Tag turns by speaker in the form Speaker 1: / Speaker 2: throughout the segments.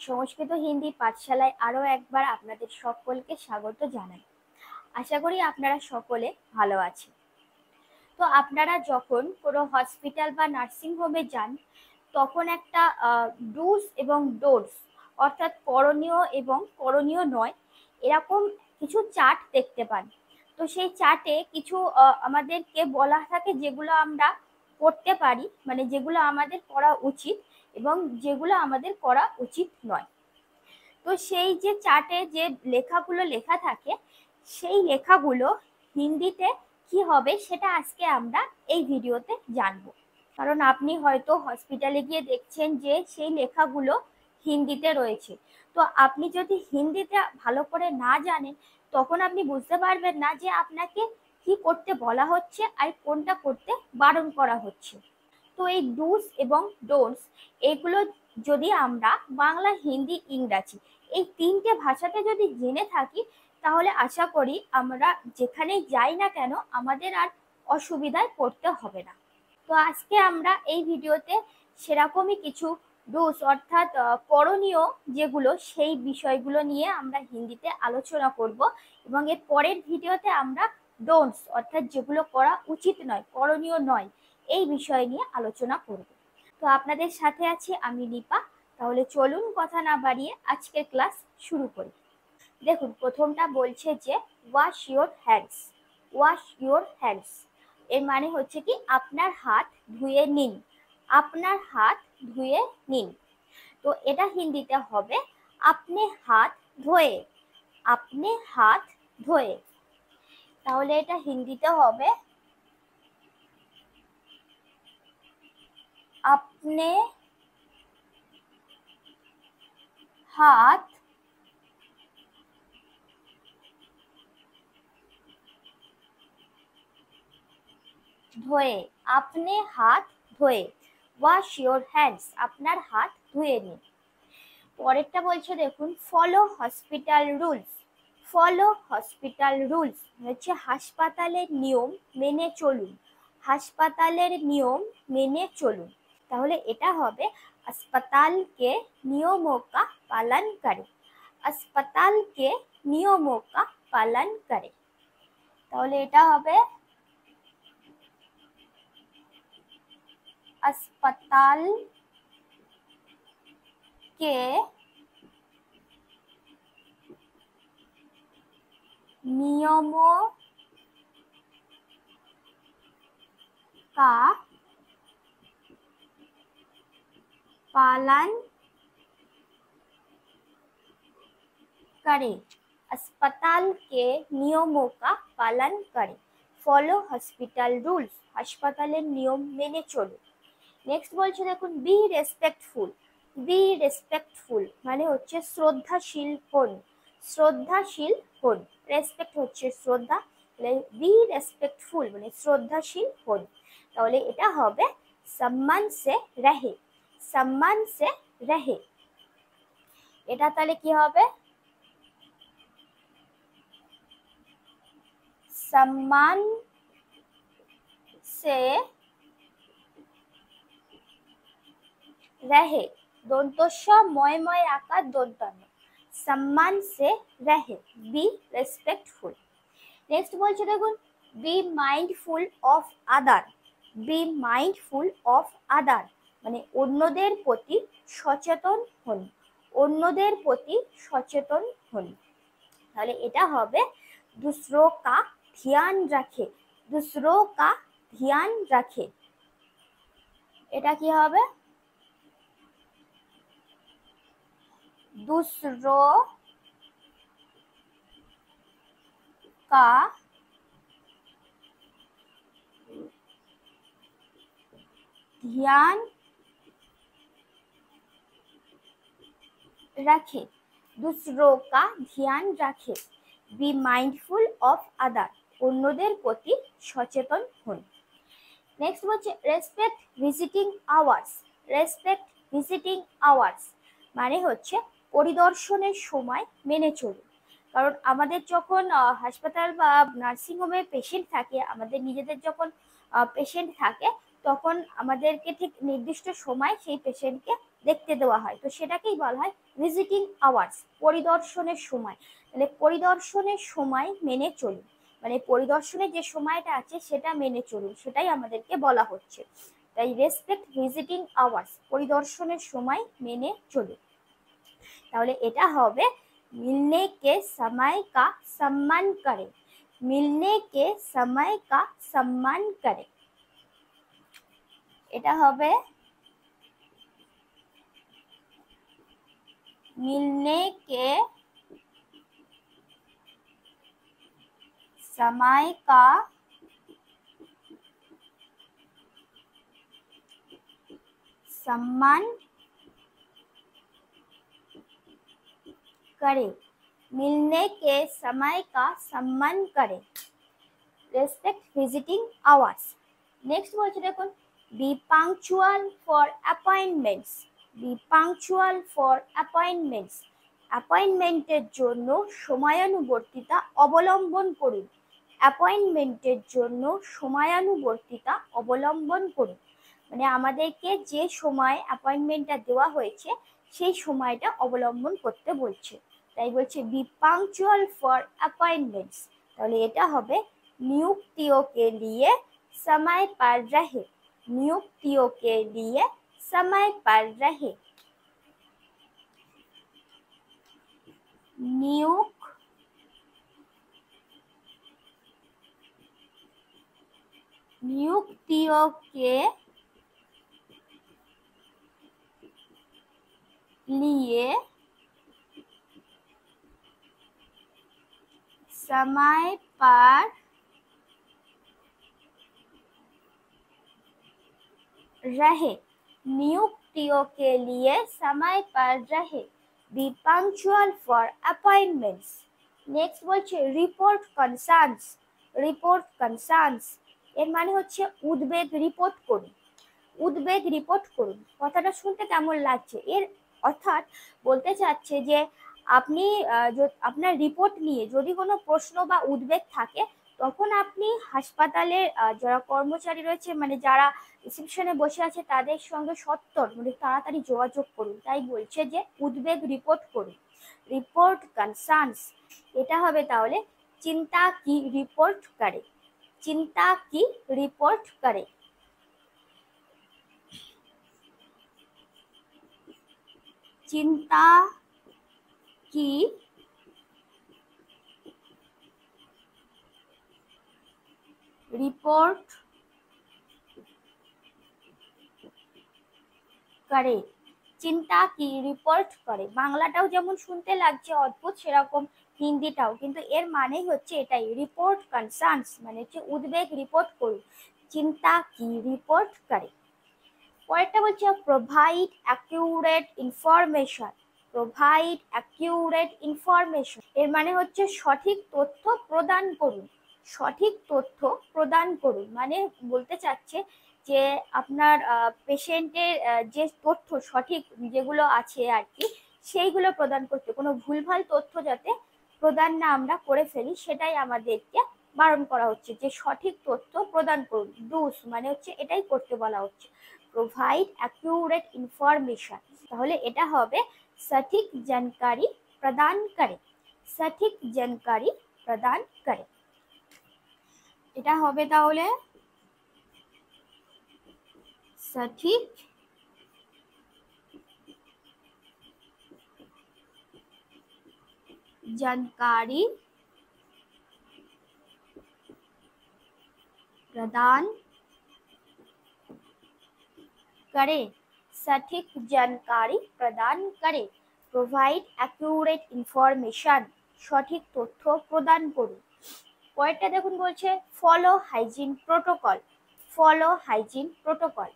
Speaker 1: সংস্কৃত হিন্দি পাঠশালায় আরও একবার আপনাদের সকলকে স্বাগত জানাই। আশা করি আপনারা সকলে ভালো আছেন। তো আপনারা যখন কোনো হসপিটাল বা নার্সিং হোমে যান, তখন একটা ডুস এবং ডোন্টস অর্থাৎ করণীয় এবং করণীয় নয় এরকম কিছু চার্ট দেখতে পান। তো সেই চার্টে কিছু আমাদেরকে বলা থাকে যেগুলো আমরা করতে পারি, মানে যেগুলো আমাদের করা উচিত এবং যেগুলো আমাদের করা উচিত নয়। তো সেই যে চার্টে যে লেখাগুলো লেখা থাকে, সেই লেখাগুলো হিন্দিতে কি হবে সেটা আজকে আমরা এই ভিডিওতে জানবো। কারণ আপনি হয়তো হসপিটালে গিয়ে দেখছেন যে সেই লেখাগুলো হিন্দিতে রয়েছে। তো আপনি যদি হিন্দিটা ভালো করে না জানেন, তখন আপনি বুঝতে পারবেন না যে আপনাকে কি করতে বলা হচ্ছে আর কোনটা করতে বারণ করা হচ্ছে। তো এই ডুস এবং ডোন্টস এগুলো যদি আমরা বাংলা, হিন্দি, ইংরাজি এই তিনটে ভাষাতে যদি জেনে থাকি, তাহলে আশা করি আমরা যেখানেই যাই না কেন আমাদের আর অসুবিধায় পড়তে হবে না। তো আজকে আমরা এই ভিডিওতে সেরকমই কিছু ডুস অর্থাৎ করণীয় যেগুলো সেই বিষয়গুলো নিয়ে আমরা হিন্দিতে আলোচনা করব, এবং এর পরের ভিডিওতে আমরা ডোন্টস অর্থাৎ যেগুলো করা উচিত নয়, করণীয় নয়, এই বিষয় নিয়ে আলোচনা করব। তো আপনাদের সাথে আছি আমি দীপা। তাহলে চলুন কথা না বাড়িয়ে আজকের ক্লাস শুরু করি। দেখুন, প্রথমটা বলছে যে wash your hands. Wash your hands এর মানে হচ্ছে কি আপনার হাত ধুয়ে নিন, আপনার হাত ধুয়ে নিন। তো এটা হিন্দিতে হবে আপনি হাত ধোয়ে, আপনি হাত ধোয়ে। তাহলে এটা হিন্দিতে হবে আপনি হাত ধোয়ে, আপনি হাত ধোয়ে। ওয়াশ ইওর হ্যান্ডস, আপনার হাত ধুয়ে নিন। পরেরটা বলছে দেখুন, follow hospital rules. Follow hospital rules হচ্ছে হাসপাতালের নিয়ম মেনে চলুন, হাসপাতালের নিয়ম মেনে চলুন। তাহলে এটা হবে अस्पताल के नियमों का पालन करें, अस्पताल के नियमों का पालन करें। তাহলে এটা হবে अस्पताल के नियमों का पालन करें, अस्पताल के नियमों का पालन करें। ফলো হসপিটাল রুলস, হাসপাতালের নিয়ম মেনে চলুন। নেক্সট বলছে দেখুন, বি রেসপেক্টফুল। বি রেসপেক্টফুল মানে হচ্ছে শ্রদ্ধাশীল হন, শ্রদ্ধাশীল হন। রেসপেক্ট হচ্ছে শ্রদ্ধা, বি রেসপেক্টফুল মানে শ্রদ্ধাশীল হন। তাহলে এটা হবে সম্মান সে রহে, সম্মান সে রহে। এটা তাহলে কি হবে সম্মান সে রহে, দন্তস্ব ময় ময় আকার দন্তান্ন, সম্মান সে রহে, বি রেসপেক্টফুল। নেক্সট বলছে দেখুন, be mindful of other. Be mindful of other মানে অন্যদের প্রতি সচেতন হন, অন্যদের প্রতি সচেতন হন। তাহলে এটা হবে दूसरों का ध्यान रखे, दूसरों का ध्यान रखे। এটা কি হবে दूसरों का ध्यान रखे, दूसरों का ध्यान रखे। বি মাইন্ডফুল অফ আদার অন্যদের প্রতি সচেতন হন। নেক্সট হচ্ছে respect visiting hours. Respect visiting hours মানে হচ্ছে পরিদর্শনের সময় মেনে চলুন। কারণ আমাদের যখন হাসপাতাল বা নার্সিংহোমে পেশেন্ট থাকে, আমাদের নিজেদের যখন পেশেন্ট থাকে, তখন আমাদেরকে ঠিক নির্দিষ্ট সময় সেই পেশেন্টকে দেখতে দেওয়া হয়, তো সেটাকেই বলা হয় ভিজিটিং আওয়ার্স, পরিদর্শনের সময়। তাহলে পরিদর্শনের সময় মেনে চলুন, মানে পরিদর্শনের যে সময়টা আছে সেটা মেনে চলুন, সেটাই আমাদেরকে বলা হচ্ছে। তাই রেসপেক্ট ভিজিটিং আওয়ার্স, পরিদর্শনের সময় মেনে চলুন। তাহলে এটা হবে মিলনে কে সময় কা সম্মান করে, মিলনে কে সময় কা সম্মান করে। এটা হবে मिलने के समय का सम्मान करे, मिलने के समय का सम्मान करे, रेस्पेक्ट विजिटिंग आवर्स। नेक्स्ट বলছে দেখুন, be punctual for appointments, be punctual for appointments, অ্যাপয়েন্টমেন্টের জন্য সময়ানুবর্তিতা অবলম্বন করুন, অ্যাপয়েন্টমেন্টের জন্য সময়ানুবর্তিতা অবলম্বন করুন। মানে আমাদেরকে যে সময় অ্যাপয়েন্টমেন্টটা দেওয়া হয়েছে সেই সময়টা অবলম্বন করতে বলছে, তাই বলছে বি পাংচুয়াল ফর অ্যাপয়েন্টমেন্টস। তাহলে এটা হবে नियुक्तियों के लिए समय पर रहे, नियुक्तियों के लिए समय पर रहे, नियुक्तियों के लिए समय पर रहे, नियुक्तियों के लिए समय पर रहे, B punctual for appointments. Next বলছে রিপোর্ট কনসার্নস, রিপোর্ট কনসার্নস এর মানে হচ্ছে উদ্বেগ রিপোর্ট করুন, উদ্বেগ রিপোর্ট করুন। কথাটা শুনতে কেমন লাগছে? এর অর্থাৎ বলতে চাচ্ছে যে আপনি আপনার রিপোর্ট নিয়ে যদি কোনো প্রশ্ন বা উদ্বেগ থাকে তখন আপনি হাসপাতালের যারা কর্মচারী রয়েছে, মানে যারা রিসেপশনে বসে আছে তাদের সঙ্গে সত্বর মানে তাড়াতাড়ি যোগাযোগ করুন। তাই বলছে যে উদ্বেগ রিপোর্ট করুন, রিপোর্ট কনসার্নস। এটা হবে তাহলে চিন্তা কি রিপোর্ট করে, চিন্তা কি রিপোর্ট করে, চিন্তা কি রিপোর্ট করে, চিন্তা কি রিপোর্ট করে। বাংলাটাও যেমন শুনতে লাগছে অদ্ভুত, সেরকম হিন্দিটাও, কিন্তু এর মানে হচ্ছে এটাই, রিপোর্ট কনসার্নস মানে হচ্ছে উদ্বেগ রিপোর্ট করুন, চিন্তা কি রিপোর্ট করে। পরেরটা বলছে provide accurate information, provide accurate information এর মানে হচ্ছে সঠিক তথ্য প্রদান করুন, সঠিক তথ্য প্রদান করুন। মানে বলতে চাচ্ছে যে আপনার পেশেন্টের যে তথ্য সঠিক যেগুলো আছে আর কি সেইগুলো প্রদান করতে, কোনো ভুলভাল তথ্য যাতে প্রদান না আমরা করে ফেলি সেটাই আমাদেরকে বারণ করা হচ্ছে, যে সঠিক তথ্য প্রদান করুন। ডুস মানে হচ্ছে এটাই করতে বলা হচ্ছে, प्रोवाइड एक्यूरेट इंफॉर्मेशन। তাহলে এটা হবে সঠিক জানকারি প্রদান করে, সঠিক জানকারি প্রদান করে। এটা হবে তাহলে সঠিক जानकारी प्रदान करे, সঠিক জানকারি প্রদান করে, প্রোভাইড অ্যাকিউরেট ইনফরমেশন সঠিক তথ্য প্রদান করুন। পরেরটা দেখুন বলছে follow hygiene protocol, follow hygiene protocol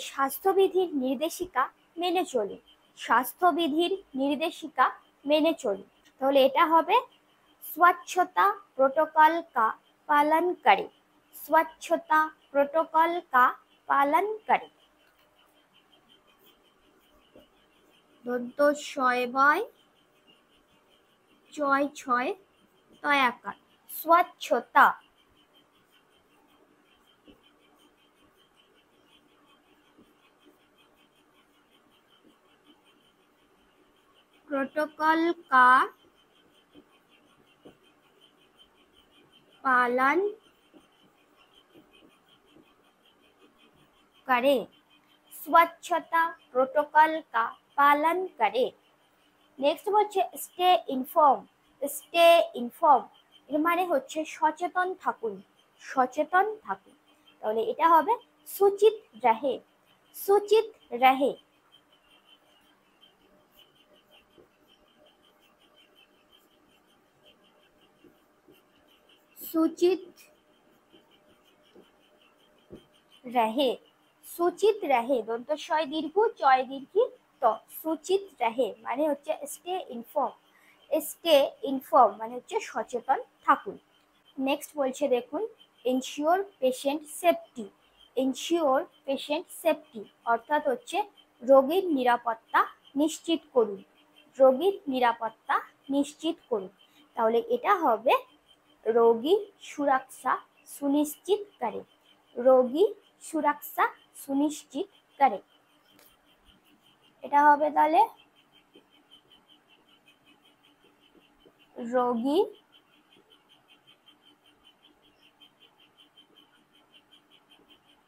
Speaker 1: স্বাস্থ্যবিধির নির্দেশিকা মেনে চলুন, স্বাস্থ্যবিধির নির্দেশিকা মেনে চলুন। তাহলে এটা হবে स्वच्छता प्रोटोकॉल का पालन करें, स्वच्छता प्रोटोकॉल का पालन करें। দন্ত শয় বয় চয় ছয় তয়াকার, স্বচ্ছতা प्रोटोकॉल का पालन करे, स्वच्छता प्रोटोकॉल का पालन करे। নেক্সট হচ্ছে স্টে ইনফর্ম। স্টে ইনফর্ম এর মানে হচ্ছে সচেতন থাকুন, সচেতন থাকুন। তাহলে এটা হবে सूचित रहे, सूचित रहे। सूचित रहे, सूचित रहे দন্তস্বয় দীর্ঘ চয় দীর্ঘি ত, सूचित रहे মানে হচ্ছে স্টে ইনফর্ম। স্টে ইনফর্ম মানে হচ্ছে সচেতন থাকুন। নেক্সট বলছে দেখুন ensure patient safety. Ensure patient safety অর্থাৎ হচ্ছে রোগীর নিরাপত্তা নিশ্চিত করুন, রোগীর নিরাপত্তা নিশ্চিত করুন। তাহলে এটা হবে रोगी सुरक्षा सुनिश्चित करे, रोगी सुरक्षा सुनिश्चित करे। এটা হবে তাহলে रोगी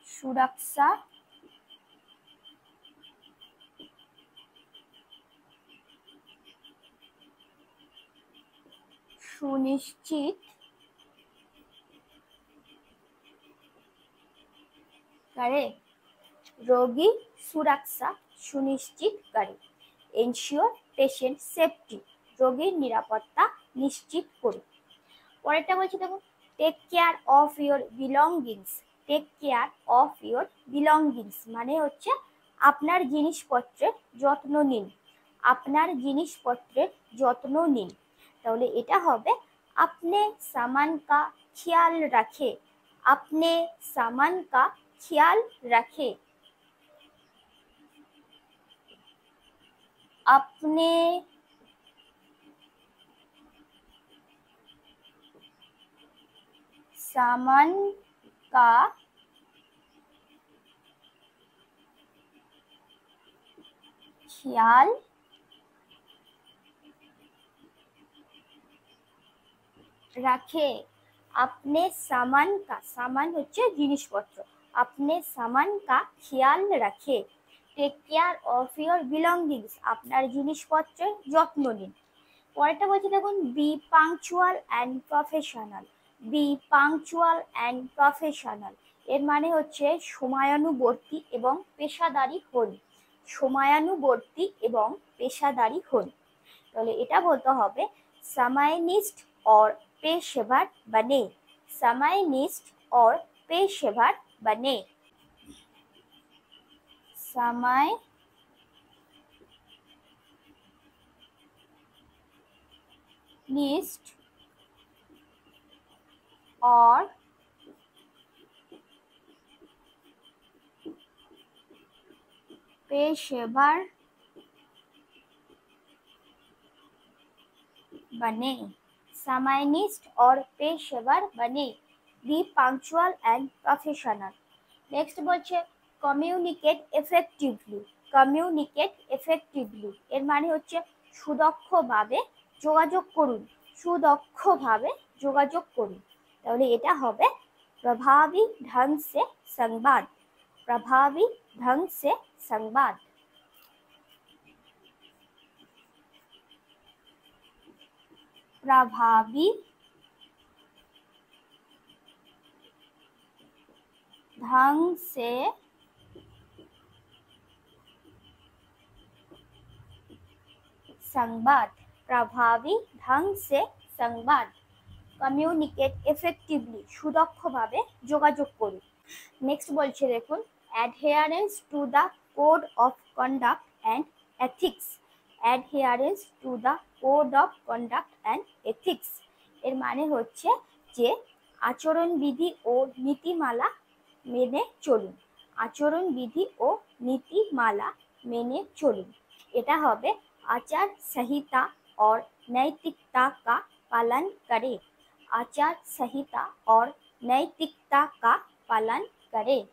Speaker 1: सुरक्षा सुनिश्चित करे, रोगी सुरक्षा सुनिश्चित करे। এনশিওর পেশেন্ট সেফটি রোগীর নিরাপত্তা নিশ্চিত করুন। পরেরটা বলছি দেখুন take care of your belongings. Take care of your belongings মানে হচ্ছে আপনার জিনিসপত্রের যত্ন নিন, আপনার জিনিসপত্রের যত্ন নিন। তাহলে এটা হবে আপনি সামান কা খেয়াল রাখে, আপনি সামান কা খেয়াল রাখে। अपने सामान का ख्याल রাখে। আপনি সামান কা, সামান হচ্ছে জিনিসপত্র, আপনি সামান কা খেয়াল রাখে। Take care of your belongings আপনার জিনিসপত্রের যত্ন নিন। পরেরটা বলছি দেখুন be punctual and professional. Be punctual and professional এর মানে হচ্ছে সময়ানুবর্তী এবং পেশাদারী হন, সময়ানুবর্তী এবং পেশাদারী হন। তাহলে এটা বলতে হবে সময়নিষ্ঠ और पेशेवर बने, समयनिष्ठ और पेशेवर बने। समयनिष्ठ और पेशेवर बने, समयनिष्ठ और पेशेवर बने। Be punctual and professional. Next বলছে কমিউনিকেট এফেক্টিভলি। কমিউনিকেট এফেক্টিভলি এর মানে হচ্ছে সুদক্ষভাবে যোগাযোগ করুন, সুদক্ষভাবে যোগাযোগ করুন। তাহলে এটা হবে प्रभावी ढंग से संवाद, प्रभावी ढंग से संवाद। प्रभावी ढंग से संवाद, प्रभावी ढंग से संवाद। কমিউনিকেট এফেক্টিভলি সুদক্ষভাবে যোগাযোগ করুন। নেক্সট বলছে দেখুন adherence to the code of conduct and ethics. Adherence to the code of conduct and ethics এর মানে হচ্ছে যে আচরণবিধি ও নীতিমালা মেনে চলুন, আচরণবিধি ও নীতিমালা মেনে চলুন। এটা হবে आचार संहिता और नैतिकता का पालन करें, आचार संहिता और नैतिकता का पालन करें।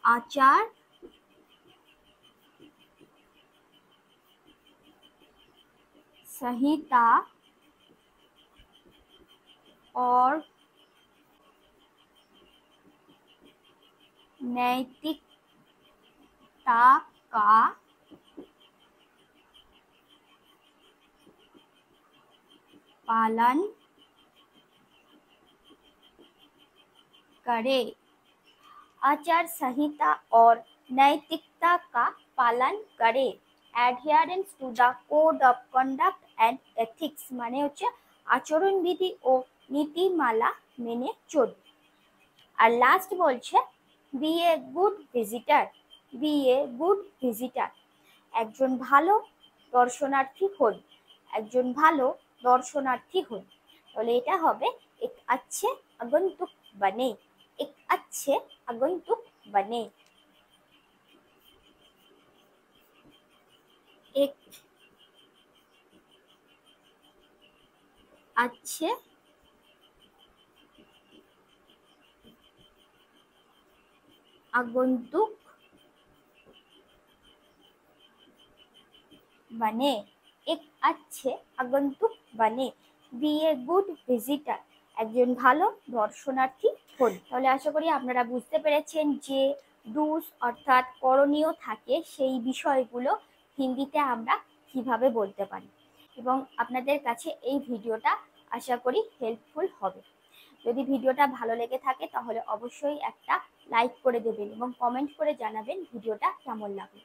Speaker 1: आचार संहिता और नैतिकता का पालन करे। आचार संहिता और नैतिकता का पालन करे। Adherence to the code of conduct and ethics মানে হচ্ছে আচরণবিধি ও নীতিমালা মেনে চলবে। আর লাস্ট বলছে be a good visitor, be a good visitor, একজন ভালো দর্শনার্থী হন, একজন ভালো দর্শনার্থী হন। তাহলে এটা হবে এক अच्छे আগন্তুক बने, एक अच्छे আগন্তুক बने, एक अच्छे আগন্তুক बने, एक अच्छे আগন্তুক बने, बी ए गुड ভিজিটার, একজন ভালো দর্শনার্থী হন। তাহলে আশা করি আপনারা বুঝতে পেরেছেন যে ডুস অর্থাৎ করণীয় থাকে সেই বিষয়গুলো হিন্দিতে আমরা কিভাবে বলতে পারি, এবং আপনাদের কাছে এই ভিডিওটা আশা করি হেল্পফুল হবে। যদি ভিডিওটা ভালো লেগে থাকে তাহলে অবশ্যই একটা লাইক করে দেবেন এবং কমেন্ট করে জানাবেন ভিডিওটা কেমন লাগলো।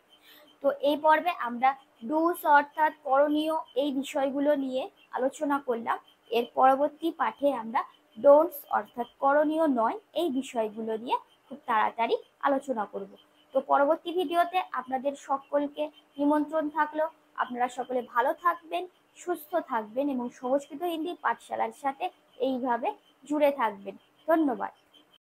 Speaker 1: তো এই পর্বে আমরা ডুস অর্থাৎ করণীয় এই বিষয়গুলো নিয়ে আলোচনা করলাম। এর পরবর্তী পাঠে আমরা ডোন্টস অর্থাৎ করণীয় নয় এই বিষয়গুলো নিয়ে খুব তাড়াতাড়ি আলোচনা করব। তো পরবর্তী ভিডিওতে আপনাদের সকলকে নিমন্ত্রণ থাকলো। আপনারা সকলে ভালো থাকবেন, সুস্থ থাকবেন এবং সংস্কৃত হিন্দি পাঠশালার সাথে এইভাবে জুড়ে থাকবেন। ধন্যবাদ।